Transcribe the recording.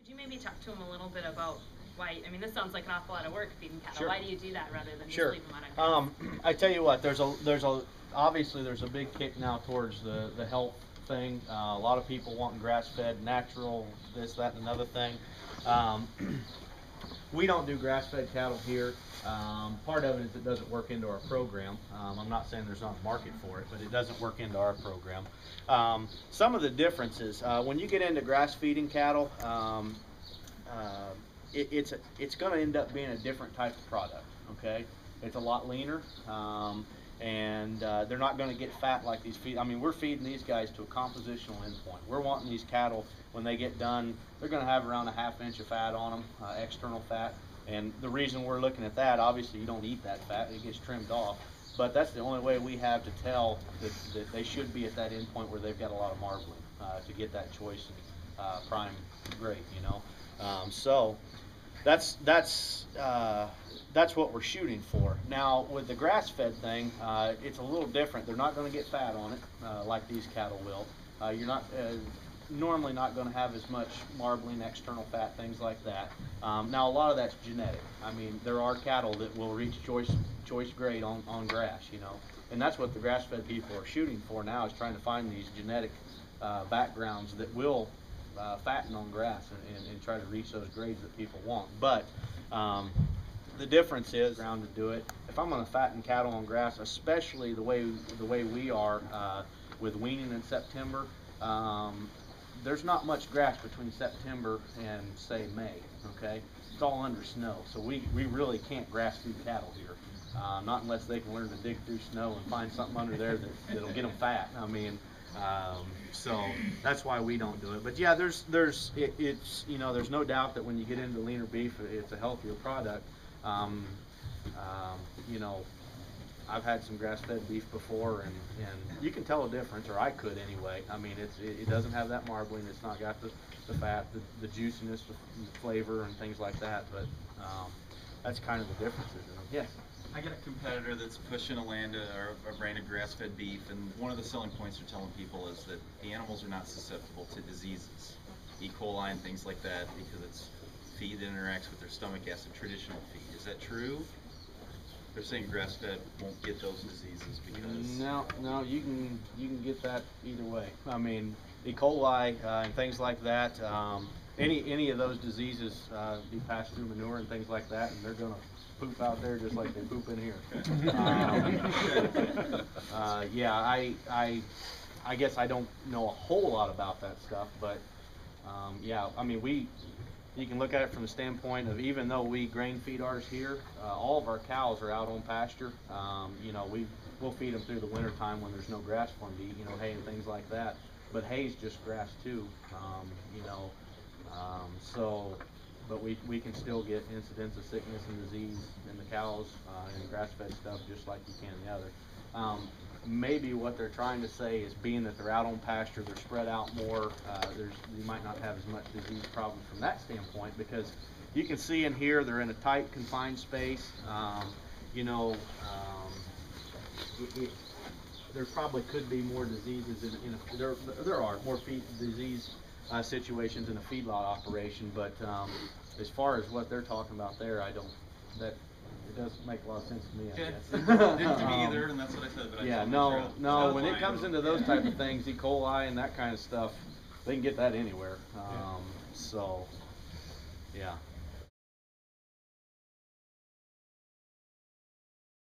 Could you maybe talk to them a little bit about why? I mean, this sounds like an awful lot of work feeding cattle. Sure. Why do you do that rather than just Sure. leave them on a grass? I tell you what, obviously there's a big kick now towards the health thing. A lot of people wanting grass-fed, natural, this, that, and another thing. We don't do grass-fed cattle here. Part of it is it doesn't work into our program. I'm not saying there's not a market for it, but it doesn't work into our program. Some of the differences, when you get into grass feeding cattle, it's going to end up being a different type of product. Okay, it's a lot leaner, and they're not going to get fat like these feed. I mean, we're feeding these guys to a compositional endpoint. We're wanting these cattle, when they get done, they're going to have around a ½ inch of fat on them, external fat. And the reason we're looking at that, obviously you don't eat that fat, it gets trimmed off. But that's the only way we have to tell that they should be at that endpoint where they've got a lot of marbling to get that choice and prime grade, you know. So that's what we're shooting for. Now with the grass-fed thing, it's a little different. They're not going to get fat on it like these cattle will. You're not normally not going to have as much marbling, external fat, things like that. Now a lot of that's genetic. I mean, there are cattle that will reach choice grade on grass, you know, and that's what the grass-fed people are shooting for now, is trying to find these genetic backgrounds that will fatten on grass and try to reach those grades that people want. But the difference is ground to do it. If I'm going to fatten cattle on grass, especially the way we are with weaning in September, there's not much grass between September and say May. Okay, it's all under snow, so we really can't grass feed cattle here, not unless they can learn to dig through snow and find something under there that'll get them fat. I mean, so that's why we don't do it. But yeah, it's you know, there's no doubt that when you get into leaner beef, it's a healthier product. You know, I've had some grass-fed beef before, and you can tell a difference, or I could anyway. I mean, it doesn't have that marbling. It's not got the fat, the juiciness, the flavor, and things like that. But that's kind of the differences in them. Yes. I got a competitor that's pushing a brand of grass-fed beef, and one of the selling points they're telling people is that the animals are not susceptible to diseases, E. coli and things like that, because it's feed that interacts with their stomach acid, traditional feed. Is that true? They're saying grass-fed won't get those diseases because no, you can get that either way. I mean, E. coli and things like that. Any of those diseases be passed through manure and things like that, and they're gonna poop out there just like they poop in here. Yeah, I guess I don't know a whole lot about that stuff, but yeah, I mean, you can look at it from the standpoint of, even though we grain feed ours here, all of our cows are out on pasture. You know, we'll feed them through the winter time when there's no grass for them to eat, you know, hay and things like that. But hay's just grass too, you know. So, but we can still get incidents of sickness and disease in the cows and grass-fed stuff just like you can in the other. Maybe what they're trying to say is, being that they're out on pasture, they're spread out more, you might not have as much disease problem from that standpoint, because you can see in here they're in a tight, confined space. You know, there probably could be more diseases there are more disease situations in a feedlot operation, but as far as what they're talking about there, it doesn't make a lot of sense to me, I guess. Didn't to me either, and that's what I said. But yeah, no. When it comes into those type of things, E. coli and that kind of stuff, they can get that anywhere. So